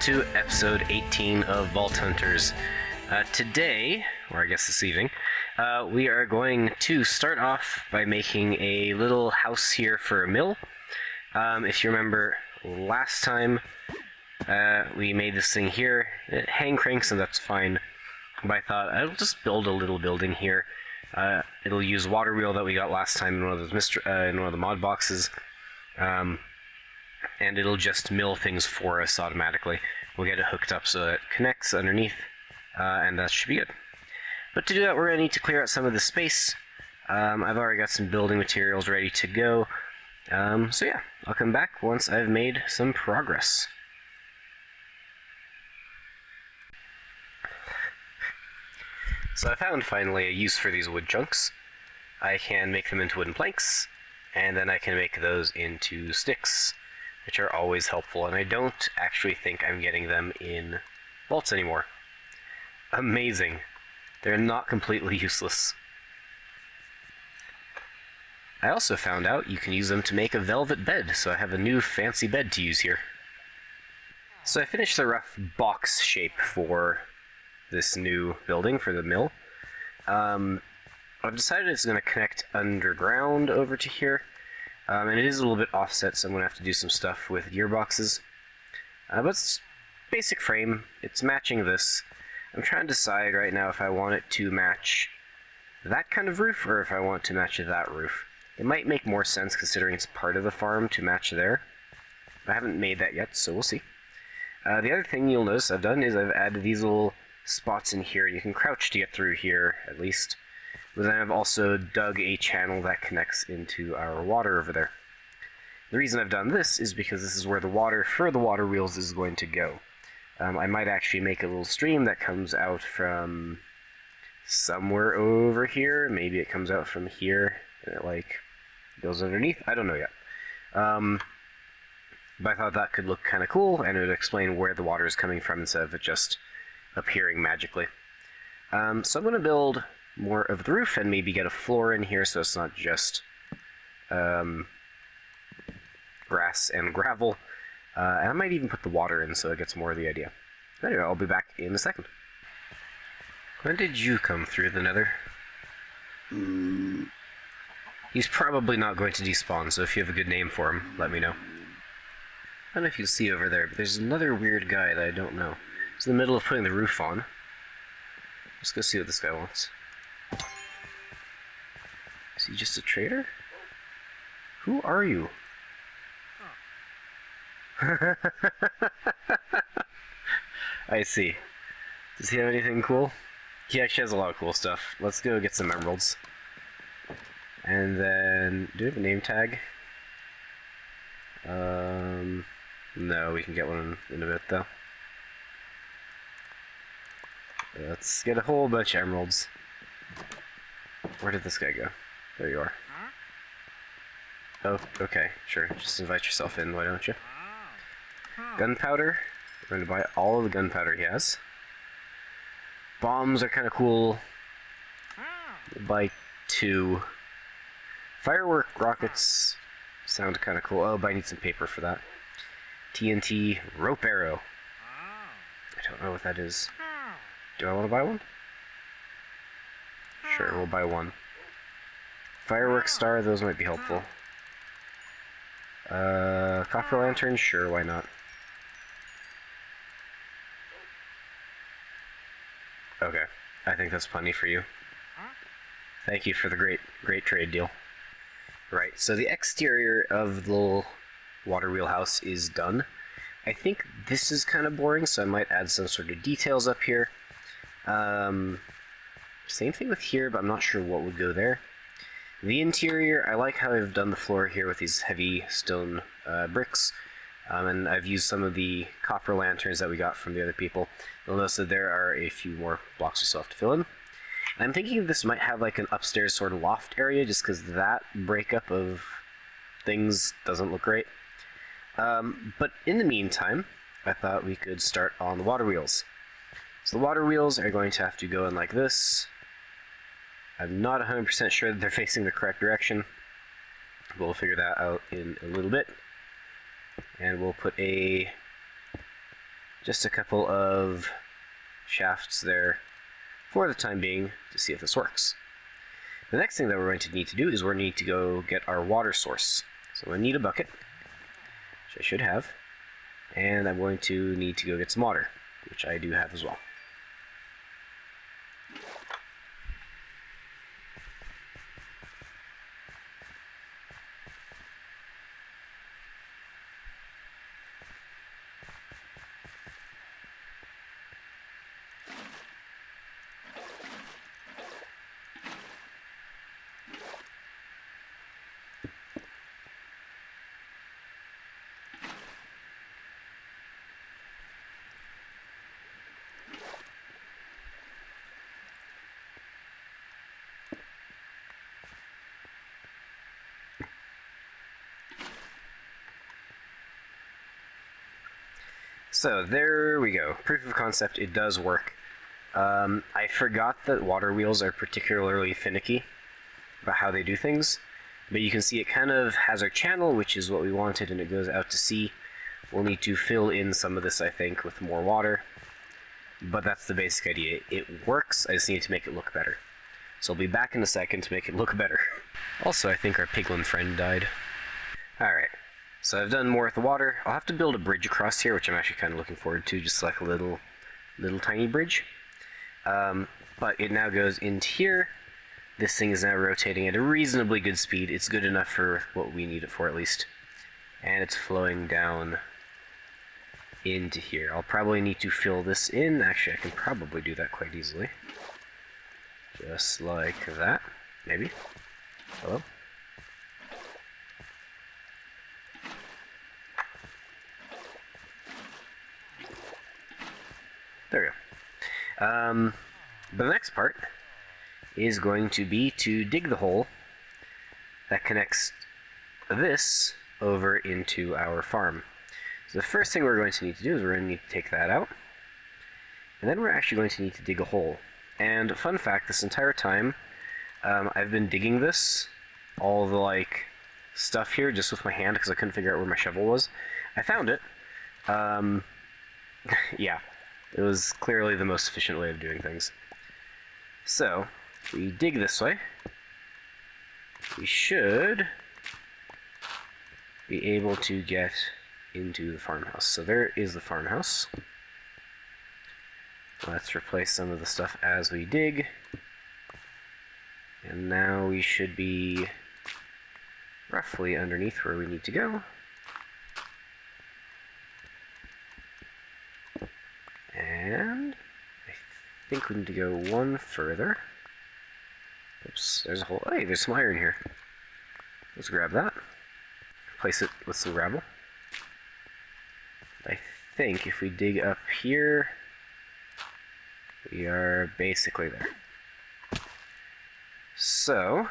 to episode 18 of Vault Hunters. Today, or I guess this evening, we are going to start off by making a little house here for a mill. If you remember last time, we made this thing here. It hang cranks and that's fine, but I thought I'll just build a little building here. It'll use water wheel that we got last time in one of those in one of the mod boxes. And it'll just mill things for us automatically. We'll get it hooked up so it connects underneath, and that should be good. But to do that, we're going to need to clear out some of the space. I've already got some building materials ready to go. So yeah, I'll come back once I've made some progress. So I found finally a use for these wood chunks. I can make them into wooden planks, and then I can make those into sticks, which are always helpful, and I don't actually think I'm getting them in vaults anymore. Amazing. They're not completely useless. I also found out you can use them to make a velvet bed, so I have a new fancy bed to use here. So I finished the rough box shape for this new building for the mill. I've decided it's going to connect underground over to here. And it is a little bit offset, so I'm going to have to do some stuff with gearboxes. But it's basic frame. It's matching this. I'm trying to decide right now if I want it to match that kind of roof or if I want to match that roof. It might make more sense considering it's part of the farm to match there. I haven't made that yet, so we'll see. The other thing you'll notice I've done is I've added these little spots in here. You can crouch to get through here, at least. But then I've also dug a channel that connects into our water over there. The reason I've done this is because this is where the water for the water wheels is going to go. I might actually make a little stream that comes out from somewhere over here. Maybe it comes out from here and it like goes underneath. I don't know yet. But I thought that could look kind of cool and it would explain where the water is coming from instead of it just appearing magically. So I'm going to build more of the roof and maybe get a floor in here so it's not just grass and gravel. And I might even put the water in so it gets more of the idea. Anyway, I'll be back in a second. When did you come through the nether? He's probably not going to despawn, so if you have a good name for him, let me know. I don't know if you can see over there, but there's another weird guy that I don't know. He's in the middle of putting the roof on. Let's go see what this guy wants. Is he just a trader? Who are you? I see. Does he have anything cool? He actually has a lot of cool stuff. Let's go get some emeralds. And then, do we have a name tag? No, we can get one in a bit though. Let's get a whole bunch of emeralds. Where did this guy go? There you are. Oh, okay, sure. Just invite yourself in, why don't you? Gunpowder. We're going to buy all of the gunpowder he has. Bombs are kind of cool. We'll buy 2. Firework rockets sound kind of cool. Oh, but I need some paper for that. TNT rope arrow. I don't know what that is. Do I want to buy one? Sure, we'll buy 1. Firework star, those might be helpful. Copper lantern, sure, why not? Okay, I think that's plenty for you. Thank you for the great trade deal. Right, so the exterior of the little water wheel house is done. I think this is kind of boring, so I might add some sort of details up here. Same thing with here, but I'm not sure what would go there. The interior, I like how I've done the floor here with these heavy stone bricks. And I've used some of the copper lanterns that we got from the other people. You'll notice that there are a few more blocks we still have to fill in. I'm thinking this might have like an upstairs sort of loft area just because that breakup of things doesn't look great. But in the meantime, I thought we could start on the water wheels. So the water wheels are going to have to go in like this. I'm not 100% sure that they're facing the correct direction. We'll figure that out in a little bit. And we'll put a just a couple of shafts there for the time being to see if this works. The next thing that we're going to need to do is we're going to need to go get our water source. So I'm going to need a bucket, which I should have, and I'm going to need to go get some water, which I do have as well. So there we go. Proof of concept, it does work. I forgot that water wheels are particularly finicky about how they do things, but you can see it kind of has our channel, which is what we wanted, and it goes out to sea. We'll need to fill in some of this, I think, with more water, but that's the basic idea. It works, I just need to make it look better. So I'll be back in a second to make it look better. Also, I think our piglin friend died. Alright. So I've done more with the water. I'll have to build a bridge across here, which I'm actually kind of looking forward to, just like a little tiny bridge. But it now goes into here. This thing is now rotating at a reasonably good speed. It's good enough for what we need it for, at least. And it's flowing down into here. I'll probably need to fill this in. Actually, I can probably do that quite easily. Just like that, maybe. Hello? There we go. But the next part is going to be to dig the hole that connects this over into our farm. So the first thing we're going to need to do is we're going to need to take that out, and then we're actually going to need to dig a hole. And fun fact, this entire time, I've been digging this, all the stuff here, just with my hand because I couldn't figure out where my shovel was. I found it. Yeah. It was clearly the most efficient way of doing things. So, if we dig this way, we should be able to get into the farmhouse. So there is the farmhouse. Let's replace some of the stuff as we dig. And now we should be roughly underneath where we need to go. And I think we need to go one further. Oops, there's a hole. Hey, there's some iron here. Let's grab that. Place it with some gravel. I think if we dig up here, we are basically there. So,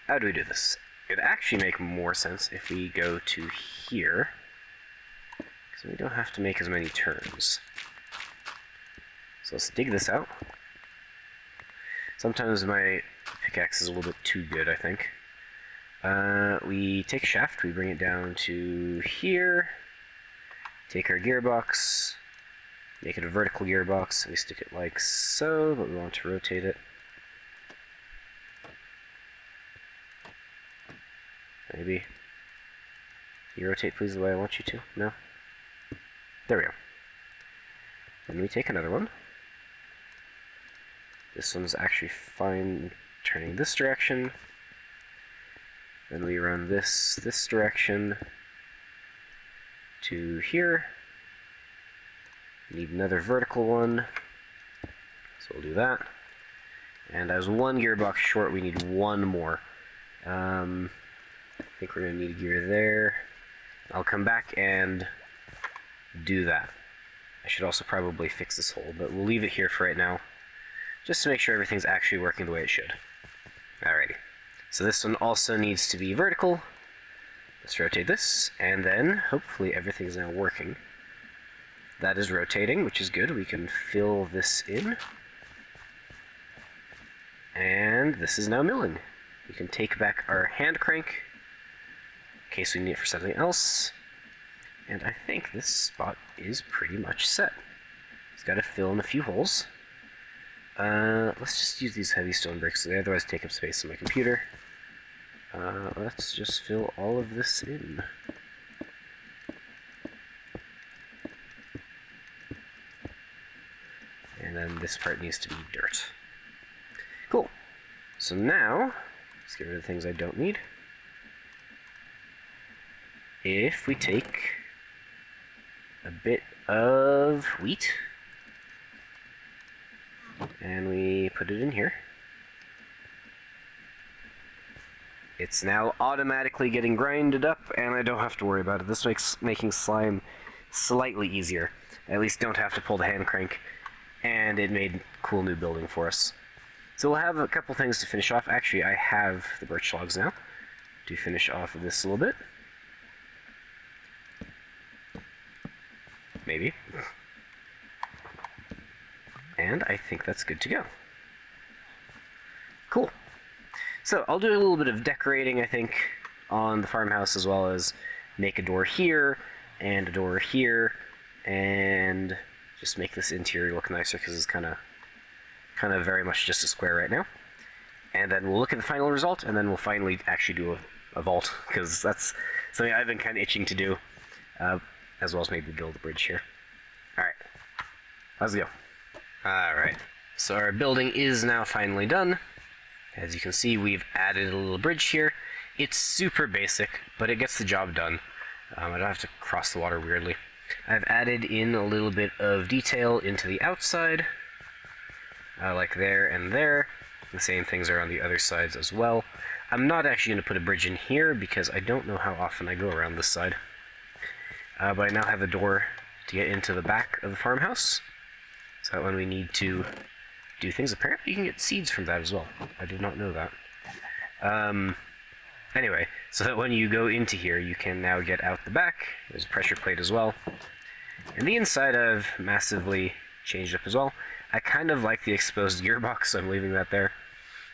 how do we do this? It would actually make more sense if we go to here. So we don't have to make as many turns. So let's dig this out. Sometimes my pickaxe is a little bit too good, I think. We take a shaft, we bring it down to here, take our gearbox, make it a vertical gearbox, we stick it like so, but we want to rotate it. Maybe. Can you rotate please the way I want you to? No? There we go. Then we take another one. This one's actually fine turning this direction. Then we run this direction to here. Need another vertical one, so we'll do that. And as one gearbox short, we need one more. I think we're going to need a gear there. I'll come back and do that. I should also probably fix this hole, but we'll leave it here for right now, just to make sure everything's actually working the way it should. Alrighty. So this one also needs to be vertical. Let's rotate this, and then hopefully everything's now working. That is rotating, which is good. We can fill this in. And this is now milling. We can take back our hand crank, in case we need it for something else. And I think this spot is pretty much set. Just gotta fill in a few holes. Let's just use these heavy stone bricks, they otherwise take up space on my computer. Let's just fill all of this in. And then this part needs to be dirt. Cool. So now, let's get rid of the things I don't need. If we take a bit of wheat, and we put it in here, it's now automatically getting grinded up, and I don't have to worry about it. This makes making slime slightly easier. I at least don't have to pull the hand crank, and it made a cool new building for us. So we'll have a couple things to finish off. Actually, I have the birch logs now to finish off of this a little bit. Maybe. And I think that's good to go. Cool. So I'll do a little bit of decorating, I think, on the farmhouse, as well as make a door here and a door here, and just make this interior look nicer because it's kind of very much just a square right now. And then we'll look at the final result, and then we'll finally actually do a vault, because that's something I've been kind of itching to do, as well as maybe build a bridge here. Alright, let's go. Alright, so our building is now finally done. As you can see, we've added a little bridge here. It's super basic, but it gets the job done. I don't have to cross the water weirdly. I've added in a little bit of detail into the outside, like there and there. The same things are on the other sides as well. I'm not actually going to put a bridge in here because I don't know how often I go around this side. But I now have a door to get into the back of the farmhouse, so that when we need to do things, apparently you can get seeds from that as well. I did not know that. Anyway, so that when you go into here, you can now get out the back. There's a pressure plate as well. And the inside I've massively changed up as well. I kind of like the exposed gearbox, so I'm leaving that there.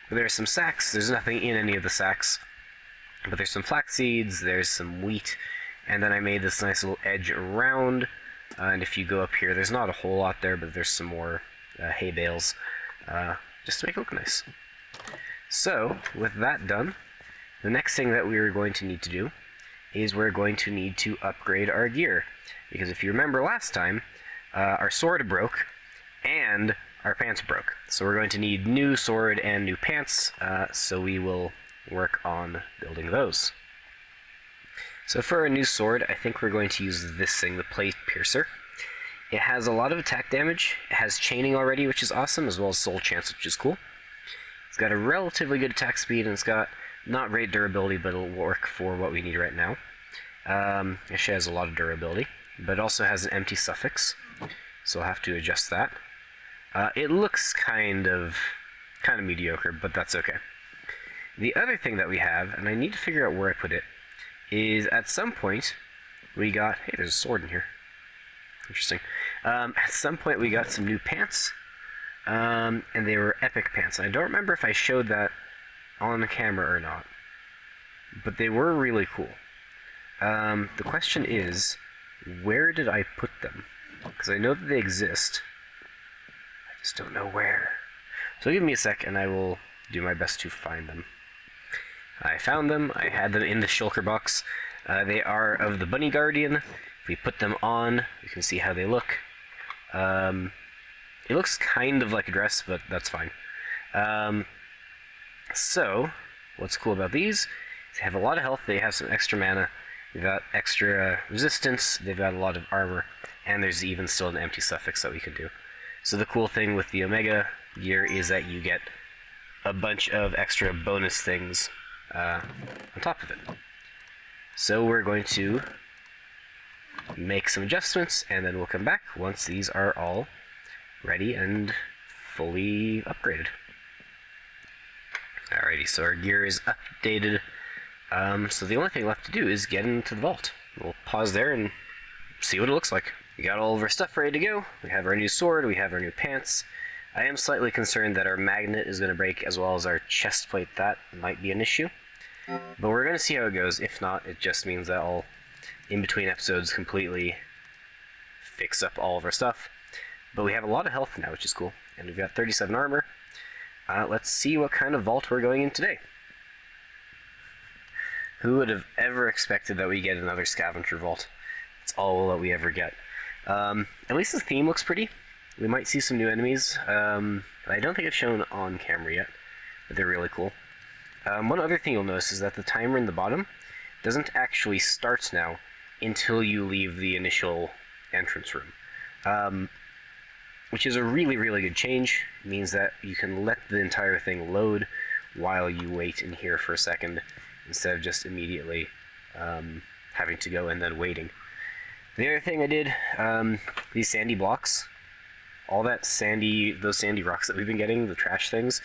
But there's some sacks. There's nothing in any of the sacks. But there's some flax seeds, there's some wheat, and then I made this nice little edge around. And if you go up here, there's not a whole lot there, but there's some more hay bales, just to make it look nice. So, with that done, the next thing that we're going to need to do is we're going to need to upgrade our gear. Because if you remember last time, our sword broke, and our pants broke. So we're going to need new sword and new pants, so we will work on building those. So for a new sword, I think we're going to use this thing, the Plate Piercer. It has a lot of attack damage, it has chaining already, which is awesome, as well as soul chance, which is cool. It's got a relatively good attack speed, and it's got not great durability, but it'll work for what we need right now. Actually has a lot of durability, but it also has an empty suffix, so I'll have to adjust that. It looks kind of mediocre, but that's okay. The other thing that we have, and I need to figure out where I put it, is at some point we got... Hey, there's a sword in here. Interesting. At some point we got some new pants, and they were epic pants. I don't remember if I showed that on the camera or not, but they were really cool. The question is, where did I put them? Because I know that they exist. I just don't know where. So give me a sec and I will do my best to find them. I found them. I had them in the shulker box. They are of the Bunny Guardian. If we put them on, you can see how they look. It looks kind of like a dress, but that's fine. So, what's cool about these? They have a lot of health. They have some extra mana. They've got extra resistance. They've got a lot of armor. And there's even still an empty suffix that we can do. So the cool thing with the Omega gear is that you get a bunch of extra bonus things on top of it. So we're going to make some adjustments, and then we'll come back once these are all ready and fully upgraded. Alrighty, so our gear is updated. So the only thing left to do is get into the vault. We'll pause there and see what it looks like. We got all of our stuff ready to go. We have our new sword, we have our new pants. I am slightly concerned that our magnet is going to break, as well as our chest plate. That might be an issue. But we're going to see how it goes. If not, it just means that I'll in between episodes completely fix up all of our stuff. But we have a lot of health now, which is cool. And we've got 37 armor. Let's see what kind of vault we're going in today. Who would have ever expected that we get another scavenger vault? It's all that we ever get. At least the theme looks pretty. We might see some new enemies. I don't think I've shown on camera yet, but they're really cool. One other thing you'll notice is that the timer in the bottom doesn't actually start now until you leave the initial entrance room. Which is a really, really good change. It means that you can let the entire thing load while you wait in here for a second, instead of just immediately having to go and then waiting. The other thing I did, these sandy blocks, all that those sandy rocks that we've been getting, the trash things,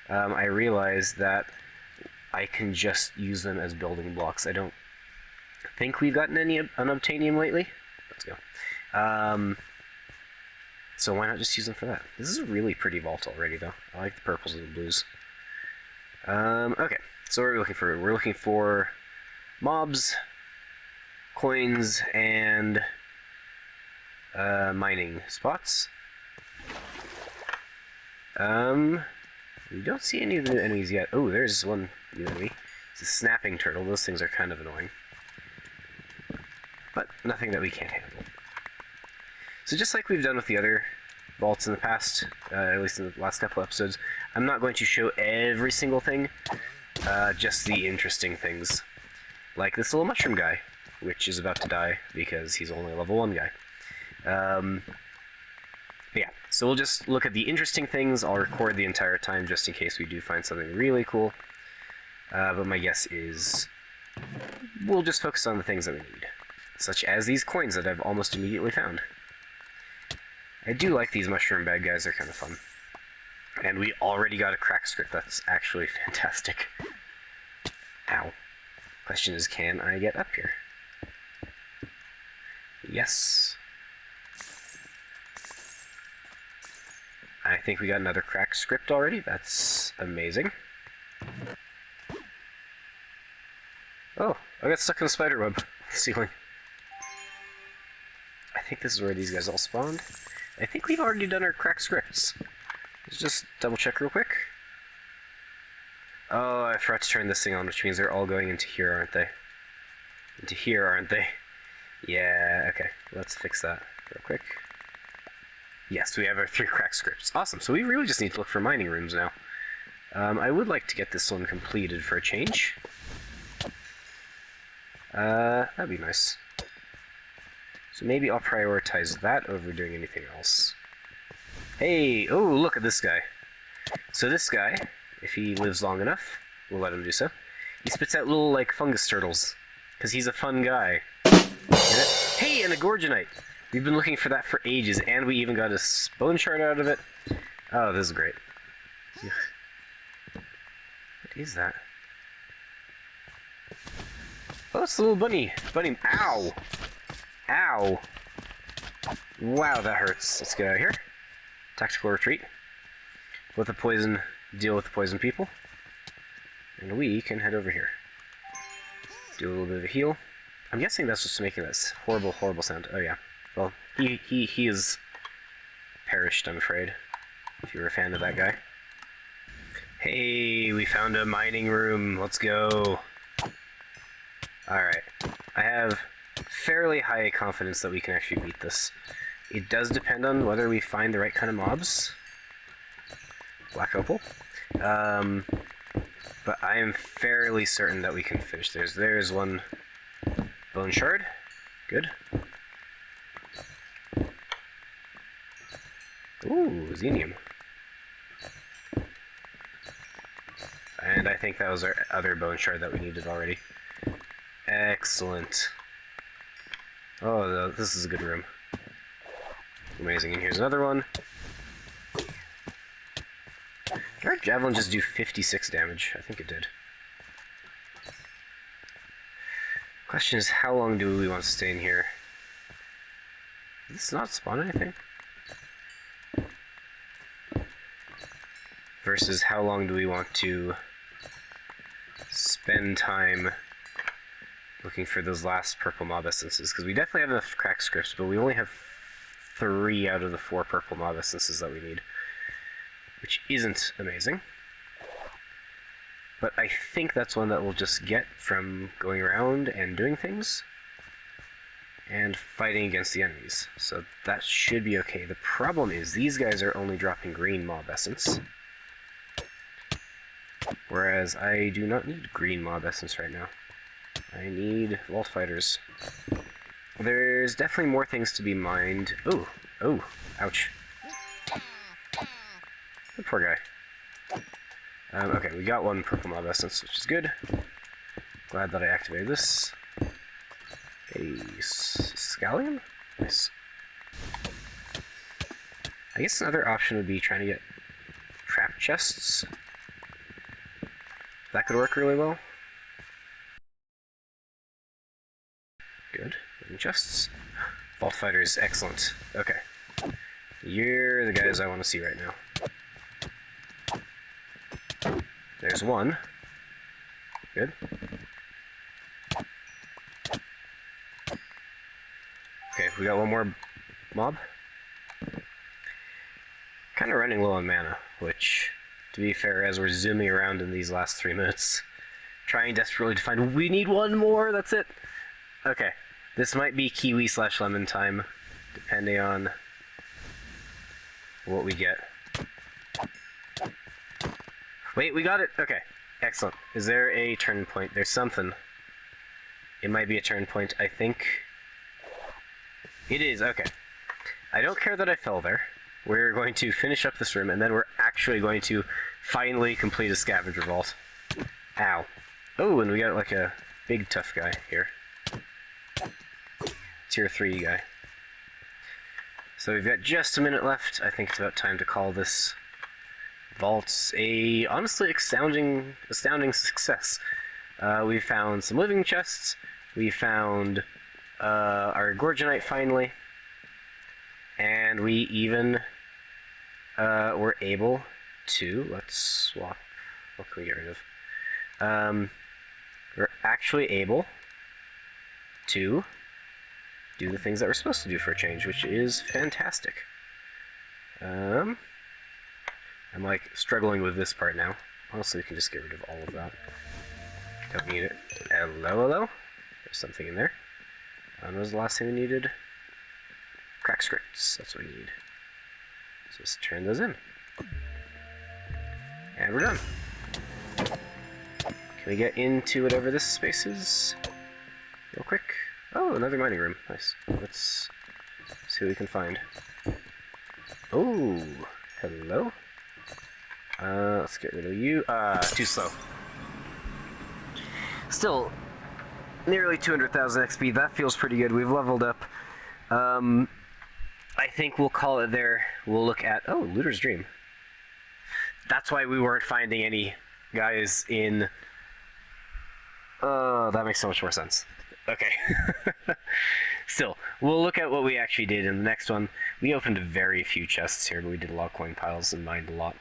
I realized that I can just use them as building blocks. I don't think we've gotten any unobtainium lately. Let's go. So why not just use them for that? This is a really pretty vault already, though. I like the purples and the blues. Okay, so what are we looking for? We're looking for mobs, coins, and mining spots. We don't see any of the new enemies yet. Oh, there's one new enemy. It's a snapping turtle. Those things are kind of annoying. But nothing that we can't handle. So just like we've done with the other vaults in the past, at least in the last couple episodes, I'm not going to show every single thing, just the interesting things. Like this little mushroom guy, which is about to die because he's only a level 1 guy. Yeah, so we'll just look at the interesting things. I'll record the entire time just in case we do find something really cool. But my guess is we'll just focus on the things that we need, such as these coins that I've almost immediately found. I do like these mushroom bag guys, they're kind of fun. And we already got a crack script, that's actually fantastic. Ow. Question is, can I get up here? Yes. I think we got another crack script already, that's amazing. Oh, I got stuck in a spider web ceiling. I think this is where these guys all spawned. I think we've already done our crack scripts. Let's just double check real quick. Oh, I forgot to turn this thing on, which means they're all going into here, aren't they? Into here, aren't they? Yeah, okay. Let's fix that real quick. Yes, we have our 3 crack scripts. Awesome, so we really just need to look for mining rooms now. I would like to get this one completed for a change. That'd be nice. So maybe I'll prioritize that over doing anything else. Hey, oh, look at this guy. So this guy, if he lives long enough, we'll let him do so. He spits out little, like, fungus turtles, because he's a fun guy. Hey, and a Gorgonite! We've been looking for that for ages, and we even got a bone shard out of it. Oh, this is great. What is that? Oh, it's a little bunny. Bunny. Ow! Ow! Wow, that hurts. Let's get out of here. Tactical retreat. With the poison, deal with the poison people. And we can head over here. Do a little bit of a heal. I'm guessing that's what's making this horrible, horrible sound. Oh yeah. Well, he is perished, I'm afraid. If you were a fan of that guy. Hey, we found a mining room. Let's go. Alright. I have fairly high confidence that we can actually beat this. It does depend on whether we find the right kind of mobs. Black opal. But I am fairly certain that we can finish. There's one bone shard. Good. Ooh, xenium. And I think that was our other bone shard that we needed already. Excellent. Oh, this is a good room. Amazing, and here's another one. Did our javelin just do 56 damage? I think it did. Question is, how long do we want to stay in here? Did this not spawn anything? Versus how long do we want to spend time looking for those last purple mob essences, because we definitely have enough crack scripts, but we only have 3 out of the 4 purple mob essences that we need, which isn't amazing. But I think that's one that we'll just get from going around and doing things and fighting against the enemies. So that should be okay. The problem is these guys are only dropping green mob essence, whereas I do not need green mob essence right now. I need vault fighters. There's definitely more things to be mined. Oh, ouch. The poor guy. Okay, we got 1 purple mob essence, which is good. Glad that I activated this. A scallion? Nice. I guess another option would be trying to get trap chests. That could work really well. Good. Wooden chests. Vault fighters, excellent. Okay. You're the guys I want to see right now. There's 1. Good. Okay, we got 1 more mob. Kind of running low on mana, which, to be fair, as we're zooming around in these last 3 minutes, trying desperately to find, we need 1 more, that's it. Okay, this might be kiwi/lemon time, depending on what we get. Wait, we got it! Okay, excellent. Is there a turn point? There's something. It might be a turn point, I think. It is, okay. I don't care that I fell there. We're going to finish up this room, and then we're actually going to finally complete a scavenger vault. Ow. Oh, and we got like a big tough guy here. Tier 3 guy. So we've got just a minute left. I think it's about time to call this vault a honestly astounding success. We found some living chests. We found our Gorgonite finally. And we even were able to, let's swap, what can we get rid of? We're actually able to do the things that we're supposed to do for a change, which is fantastic. I'm like struggling with this part now. Honestly, we can just get rid of all of that. Don't need it. Hello? There's something in there. When was the last thing we needed? Crack scripts, that's what we need. So let's turn those in. And we're done. Can we get into whatever this space is? Real quick. Oh, another mining room. Nice. Let's see what we can find. Oh, hello. Let's get rid of you. Too slow. Still, nearly 200,000 XP. That feels pretty good. We've leveled up. I think we'll call it there. We'll look at... Oh, Looter's Dream. That's why we weren't finding any guys in... that makes so much more sense. Okay. Still, we'll look at what we actually did in the next one. We opened very few chests here, but we did a lot of coin piles and mined a lot.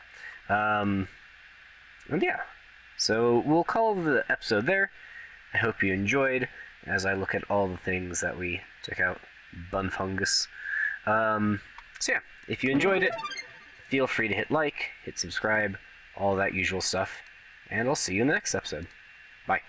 And yeah. So we'll call the episode there. I hope you enjoyed as I look at all the things that we took out. Bun fungus. So yeah, if you enjoyed it, feel free to hit like, hit subscribe, all that usual stuff, and I'll see you in the next episode. Bye.